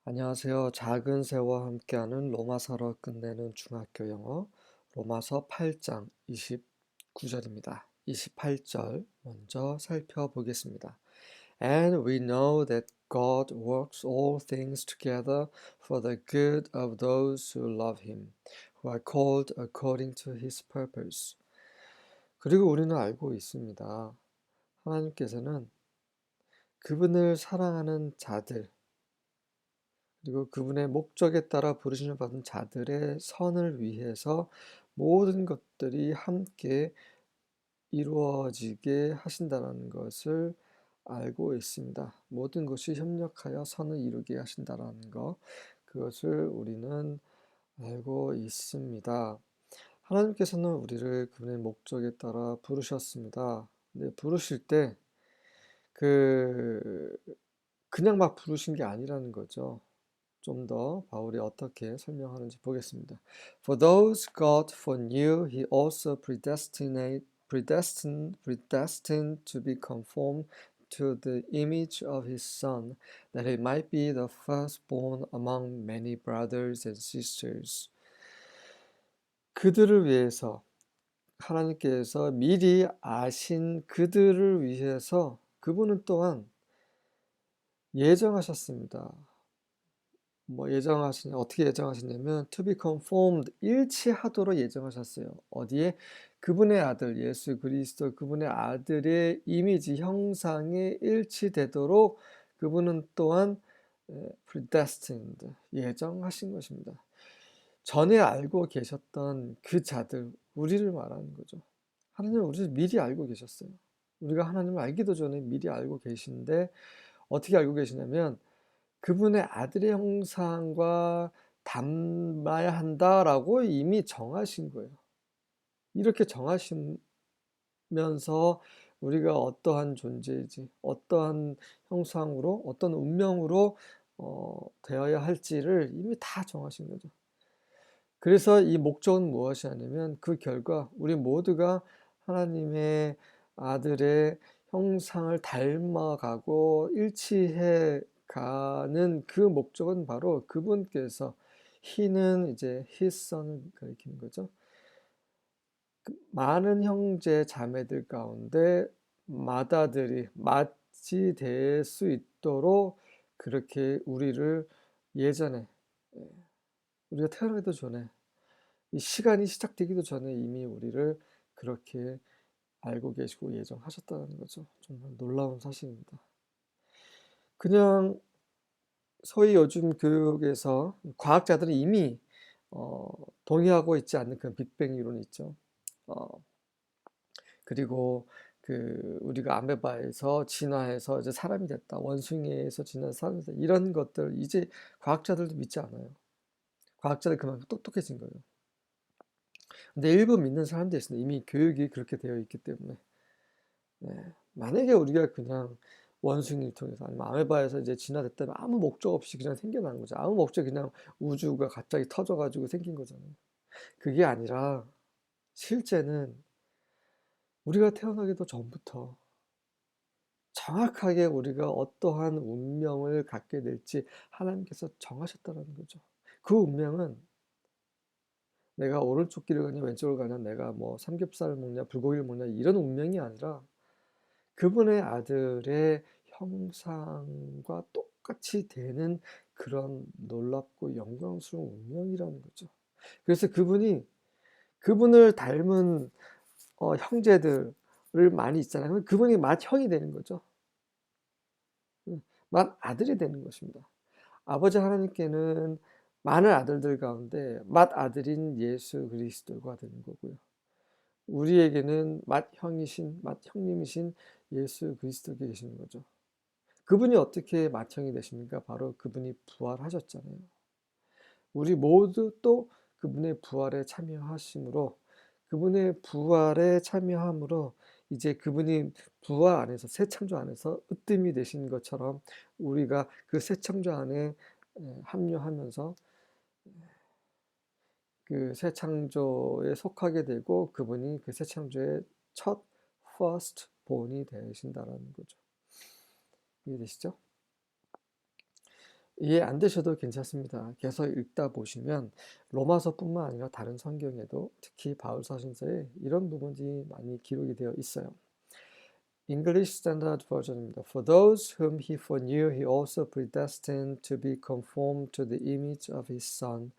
안녕하세요. 작은 새와 함께하는 로마서로 끝내는 중학교 영어 로마서 8장 29절입니다. 28절 먼저 살펴보겠습니다. And we know that God works all things together for the good of those who love him, who are called according to his purpose. 그리고 우리는 알고 있습니다. 하나님께서는 그분을 사랑하는 자들, 그리고 그분의 목적에 따라 부르심을 받은 자들의 선을 위해서 모든 것들이 함께 이루어지게 하신다는 것을 알고 있습니다. 모든 것이 협력하여 선을 이루게 하신다는 것, 그것을 우리는 알고 있습니다. 하나님께서는 우리를 그분의 목적에 따라 부르셨습니다. 근데 부르실 때 그냥 막 부르신 게 아니라는 거죠. 좀 더 바울이 어떻게 설명하는지 보겠습니다. For those God foreknew, He also predestined to be conformed to the image of His Son, that He might be the firstborn among many brothers and sisters. 그들을 위해서 하나님께서 미리 아신 그들을 위해서 그분은 또한 예정하셨습니다. 어떻게 예정하셨냐면 to be conformed, 일치하도록 예정하셨어요. 어디에? 그분의 아들 예수 그리스도, 그분의 아들의 이미지 형상에 일치되도록 그분은 또한 predestined, 예정하신 것입니다. 전에 알고 계셨던 그 자들, 우리를 말하는 거죠. 하나님은 우리를 미리 알고 계셨어요. 우리가 하나님을 알기도 전에 미리 알고 계신데 어떻게 알고 계시냐면 그분의 아들의 형상과 닮아야 한다라고 이미 정하신 거예요. 이렇게 정하시면서 우리가 어떠한 존재이지, 어떠한 형상으로, 어떤 운명으로 되어야 할지를 이미 다 정하신 거죠. 그래서 이 목적은 무엇이 아니면 그 결과 우리 모두가 하나님의 아들의 형상을 닮아가고 일치해 가는 그 목적은 바로 그분께서 He는 이제 His Son을 가리키는 거죠. 많은 형제 자매들 가운데 맏아들이 맏이 될 수 있도록 그렇게 우리를 예전에 우리가 태어나기도 전에 이 시간이 시작되기도 전에 이미 우리를 그렇게 알고 계시고 예정하셨다는 거죠. 정말 놀라운 사실입니다. 그냥 소위 요즘 교육에서 과학자들은 이미 동의하고 있지 않는 그 빅뱅 이론이 있죠. 그리고 우리가 아메바에서 진화해서 이제 사람이 됐다. 원숭이에서 진화해서 사람이 됐다. 이런 것들 이제 과학자들도 믿지 않아요. 과학자들 그만큼 똑똑해진 거예요. 근데 일부 믿는 사람들이 있습니다. 이미 교육이 그렇게 되어 있기 때문에. 네. 만약에 우리가 그냥 원숭이를 통해서 아니면 아메바에서 이제 진화됐다면 아무 목적 없이 그냥 생겨난 거죠. 아무 목적 그냥 우주가 갑자기 터져가지고 생긴 거잖아요. 그게 아니라 실제는 우리가 태어나기도 전부터 정확하게 우리가 어떠한 운명을 갖게 될지 하나님께서 정하셨다는 거죠. 그 운명은 내가 오른쪽 길을 가냐 왼쪽을 가냐, 내가 뭐 삼겹살을 먹냐 불고기를 먹냐 이런 운명이 아니라 그분의 아들의 형상과 똑같이 되는 그런 놀랍고 영광스러운 운명이라는 거죠. 그래서 그분을 닮은 형제들을 많이 있잖아요. 그럼 그분이 맏형이 되는 거죠. 맏아들이 되는 것입니다. 아버지 하나님께는 많은 아들들 가운데 맏아들인 예수 그리스도가 되는 거고요. 우리에게는 맏형님이신 예수 그리스도께 계시는 거죠. 그분이 어떻게 맏형이 되십니까? 바로 그분이 부활하셨잖아요. 우리 모두 또 그분의 부활에 참여하심으로, 그분의 부활에 참여함으로 이제 그분이 부활 안에서, 새 창조 안에서 으뜸이 되신 것처럼 우리가 그 새 창조 안에 합류하면서 그 새 창조에 속하게 되고 그분이 그 새 창조의 첫 first born이 되신다라는 거죠. 이해되시죠? 이해 안 되셔도 괜찮습니다. 계속 읽다 보시면 로마서뿐만 아니라 다른 성경에도 특히 바울 사신서에 이런 부분이 많이 기록이 되어 있어요. English Standard Version입니다. For those whom he foreknew, he also predestined to be conformed to the image of his Son,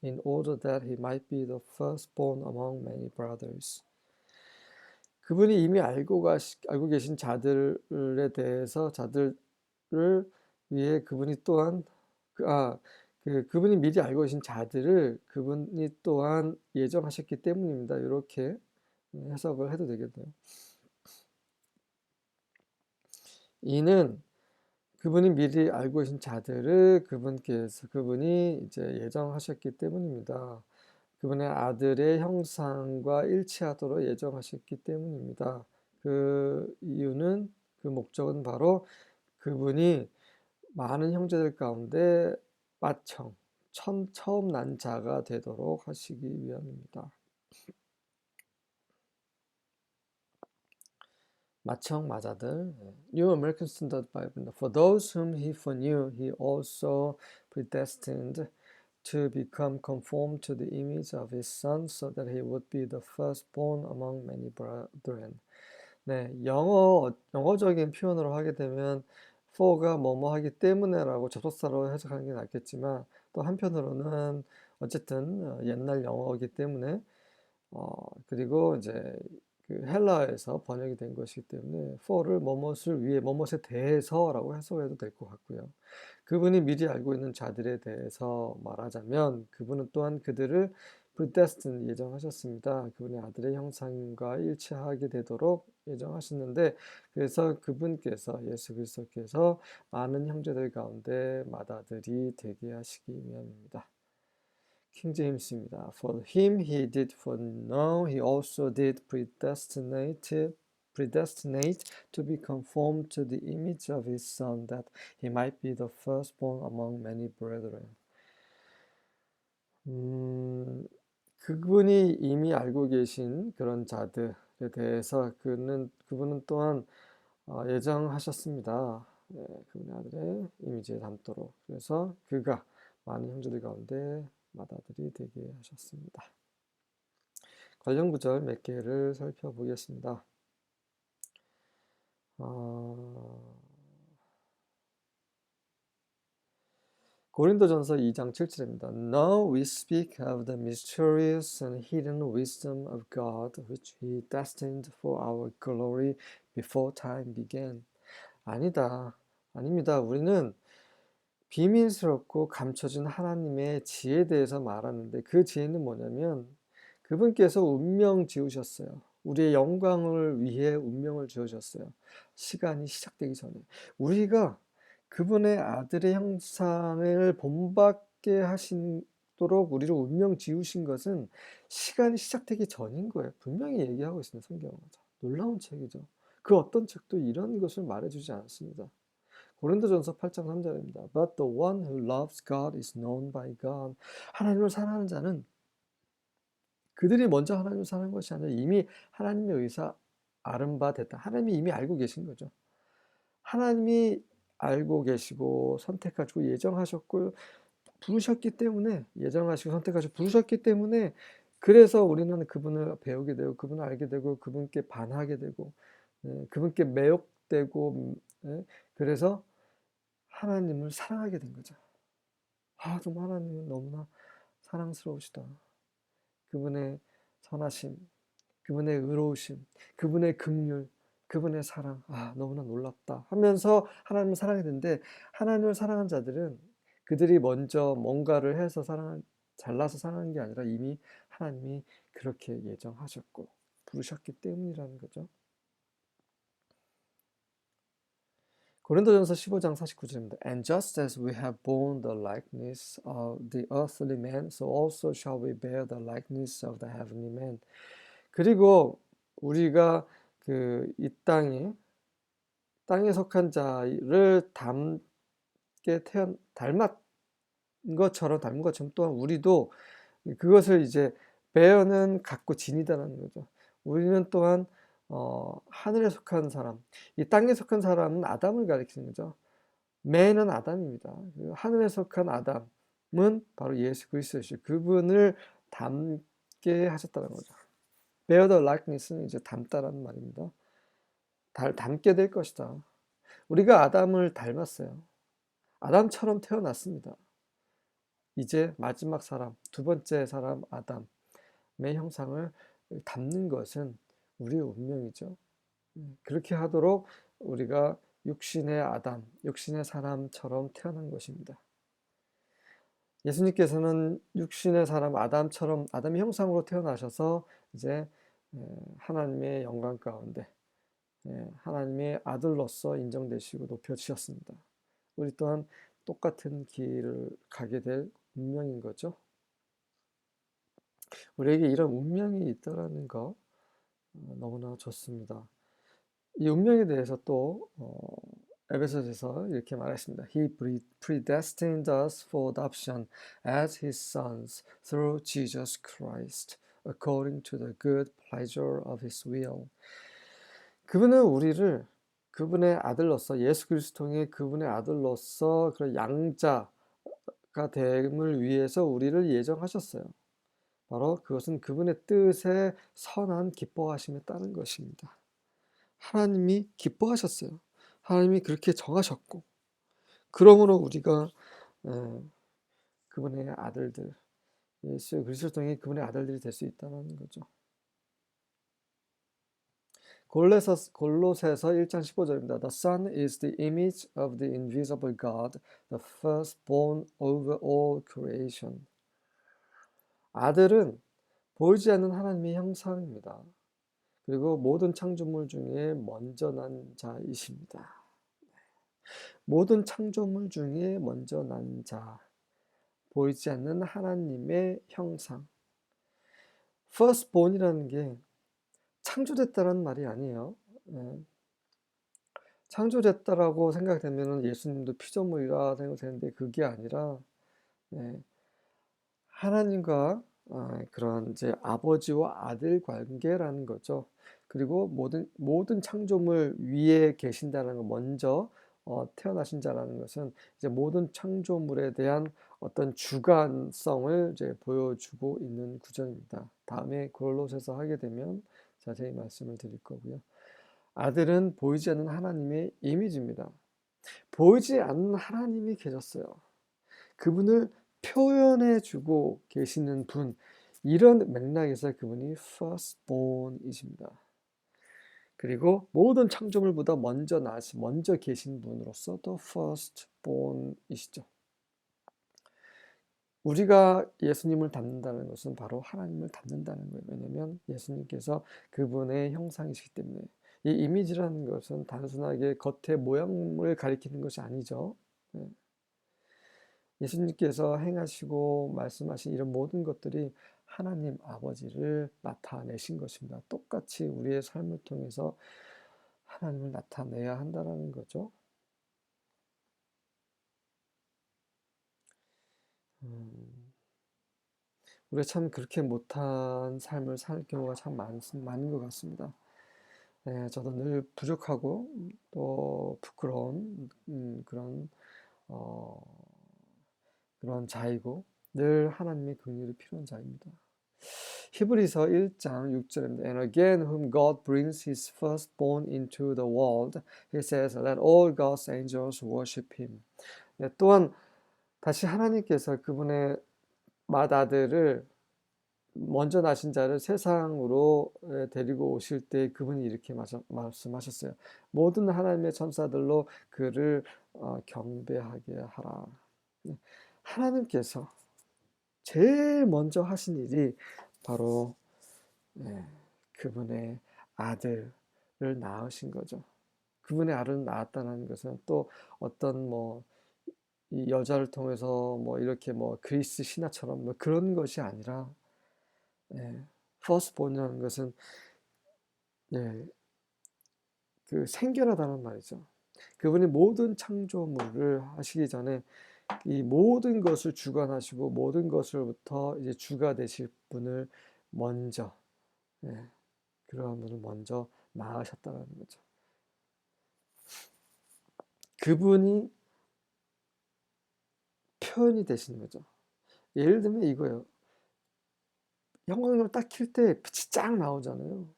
in order that he might be the firstborn among many brothers. 그분이 이미 알고 계신 자들에 대해서 자들을 위해 그분이 또한 그분이 미리 알고 계신 자들을 그분이 또한 예정하셨기 때문입니다. 이렇게 해석을 해도 되겠네요. 이는 그분이 미리 알고 계신 자들을 그분이 이제 예정하셨기 때문입니다. 그분의 아들의 형상과 일치하도록 예정하셨기 때문입니다. 그 이유는 그 목적은 바로 그분이 많은 형제들 가운데 처음 난 자가 되도록 하시기 위함입니다. 마자들. New American Standard Bible. For those whom he foreknew, he also predestined to become conformed to the image of his Son, so that he would be the firstborn among many brethren. 네, 영어적인 표현으로 하게 되면 for가 뭐뭐 하기 때문에라고 접속사로 해석하는 게 낫겠지만 또 한편으로는 어쨌든 옛날 영어이기 때문에 그리고 이제 그 헬라에서 번역이 된 것이기 때문에 for를 무엇을 위해 무엇에 대해서라고 해석해도 될 것 같고요. 그분이 미리 알고 있는 자들에 대해서 말하자면 그분은 또한 그들을 predestined 예정하셨습니다. 그분의 아들의 형상과 일치하게 되도록 예정하셨는데 그래서 그분께서 예수 그리스도께서 많은 형제들 가운데 맏아들이 되게 하시기 위함입니다. 킹제임스입니다. For him he did foreknow, he also did predestinate to be conformed to the image of his Son, that he might be the firstborn among many brethren. 그분이 이미 알고 계신 그런 자들에 대해서 그분은 또한 예정하셨습니다. 네, 그분의 아들의 이미지에 담도록. 그래서 그가 많은 형제들 가운데 맏아들이 되게 하셨습니다. 관련 구절 몇 개를 살펴보겠습니다. 고린도전서 2장 7절입니다. Now we speak of the mysterious and hidden wisdom of God, which He destined for our glory before time began. 아닙니다. 우리는 비밀스럽고 감춰진 하나님의 지혜에 대해서 말하는데 그 지혜는 뭐냐면 그분께서 운명 지으셨어요. 우리의 영광을 위해 운명을 지으셨어요. 시간이 시작되기 전에. 우리가 그분의 아들의 형상을 본받게 하시도록 우리를 운명 지으신 것은 시간이 시작되기 전인 거예요. 분명히 얘기하고 있습니다. 성경은. 놀라운 책이죠. 그 어떤 책도 이런 것을 말해주지 않습니다. 고린도전서 8장 3절입니다. But the one who loves God is known by God. 하나님을 사랑하는 자는 그들이 먼저 하나님을 사랑한 것이 아니라 이미 하나님의 의사 아름 바 됐다. 하나님이 이미 알고 계신 거죠. 하나님이 알고 계시고 선택하시고 예정하셨고 부르셨기 때문에 예정하시고 선택하시고 부르셨기 때문에 그래서 우리는 그분을 배우게 되고 그분을 알게 되고 그분께 반하게 되고 그분께 매혹되고 그래서 하나님을 사랑하게 된 거죠. 정말 하나님은 너무나 사랑스러우시다. 그분의 선하심, 그분의 의로우심, 그분의 긍휼, 그분의 사랑, 너무나 놀랍다 하면서 하나님을 사랑하게 되는데 하나님을 사랑한 자들은 그들이 먼저 뭔가를 해서 잘나서 사랑하는 게 아니라 이미 하나님이 그렇게 예정하셨고 부르셨기 때문이라는 거죠. 고린도전서 15장 49절입니다. And just as we have borne the likeness of the earthly man, so also shall we bear the likeness of the heavenly man. 그리고 우리가 이 땅에 속한 자를 닮은 것처럼 또한 우리도 그것을 이제 bear는 갖고 지니다라는 거죠. 우리는 또한 하늘에 속한 사람, 이 땅에 속한 사람은 아담을 가리키는 거죠. 맨은 아담입니다. 그 하늘에 속한 아담은 바로 예수 그리스도이시죠. 그분을 닮게 하셨다는 거죠. bear the likeness는 이제 닮다라는 말입니다. 닮게 될 것이다. 우리가 아담을 닮았어요. 아담처럼 태어났습니다. 이제 마지막 사람, 두 번째 사람 아담의 형상을 담는 것은 우리의 운명이죠. 그렇게 하도록 우리가 육신의 아담, 육신의 사람처럼 태어난 것입니다. 예수님께서는 육신의 사람 아담처럼 아담의 형상으로 태어나셔서 이제 하나님의 영광 가운데 하나님의 아들로서 인정되시고 높여지셨습니다. 우리 또한 똑같은 길을 가게 될 운명인 거죠. 우리에게 이런 운명이 있다라는 거 너무나 좋습니다. 이 운명에 대해서 또 에베소서에서 이렇게 말했습니다. He predestined us for adoption as his sons through Jesus Christ, according to the good pleasure of his will. 그분은 우리를 그분의 아들로서 예수 그리스도의 그분의 아들로서 그런 양자가 됨을 위해서 우리를 예정하셨어요. 바로 그것은 그분의 뜻에 선한 기뻐하심에 따른 것입니다. 하나님이 기뻐하셨어요. 하나님이 그렇게 정하셨고, 그러므로 우리가 그분의 아들들, 예수 그리스도 통해 그분의 아들들이 될 수 있다는 거죠. 골로새서 1장 15절입니다. The Son is the image of the invisible God, the firstborn over all creation. 아들은 보이지 않는 하나님의 형상입니다. 그리고 모든 창조물 중에 먼저 난 자이십니다. 모든 창조물 중에 먼저 난 자, 보이지 않는 하나님의 형상. firstborn이라는 게 창조됐다는 말이 아니에요. 창조됐다라고 생각되면 예수님도 피조물이라 생각되는데 그게 아니라 하나님과 그런 이제 아버지와 아들 관계라는 거죠. 그리고 모든 창조물 위에 계신다는 거 먼저 태어나신 자라는 것은 이제 모든 창조물에 대한 어떤 주관성을 이제 보여주고 있는 구절입니다. 다음에 골로새서 하게 되면 자세히 말씀을 드릴 거고요. 아들은 보이지 않는 하나님의 이미지입니다. 보이지 않는 하나님이 계셨어요. 그분을 표현해주고 계시는 분, 이런 맥락에서 그분이 firstborn이십니다. 그리고 모든 창조물보다 먼저 계신 분으로서 또 firstborn이시죠. 우리가 예수님을 닮는다는 것은 바로 하나님을 닮는다는 거예요. 왜냐하면 예수님께서 그분의 형상이시기 때문에. 이 이미지라는 것은 단순하게 겉의 모양을 가리키는 것이 아니죠. 예수님께서 행하시고 말씀하신 이런 모든 것들이 하나님 아버지를 나타내신 것입니다. 똑같이 우리의 삶을 통해서 하나님을 나타내야 한다는 거죠. 우리가 참 그렇게 못한 삶을 살 경우가 참 많은 것 같습니다. 저도 늘 부족하고 또 부끄러운 어, 그런 자이고 늘 하나님의 긍휼이 필요한 자입니다. 히브리서 1장 6절입니다. And again whom God brings his firstborn into the world, he says that all God's angels worship him. 또한 다시 하나님께서 그분의 맏아들을 먼저 나신 자를 세상으로 데리고 오실 때 그분이 이렇게 말씀하셨어요. 모든 하나님의 천사들로 그를 경배하게 하라. 하나님께서 제일 먼저 하신 일이 바로 그분의 아들을 낳으신 거죠. 그분의 아들을 낳았다는 것은 또 어떤 이 여자를 통해서 이렇게 그리스 신화처럼 그런 것이 아니라 firstborn이라는 것은 그 생겨나다는 말이죠. 그분이 모든 창조물을 하시기 전에 이 모든 것을 주관하시고 모든 것을부터 이제 주가 되실 분을 먼저 그러한 분을 먼저 낳으셨다는 거죠. 그분이 표현이 되시는 거죠. 예를 들면 이거예요. 형광등을 딱 켤 때 빛이 쫙 나오잖아요.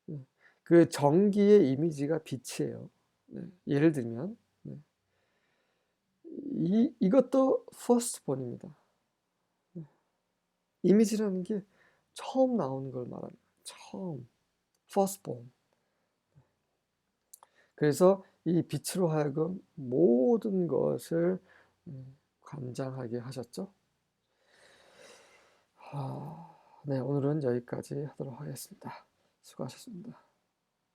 네. 그 전기의 이미지가 빛이에요. 네. 예를 들면 네. 이것도 firstborn입니다. 네. 이미지라는 게 처음 나오는 걸 말합니다. 처음 firstborn. 그래서 이 빛으로 하여금 모든 것을 관장하게 하셨죠. 네, 오늘은 여기까지 하도록 하겠습니다. 수고하셨습니다.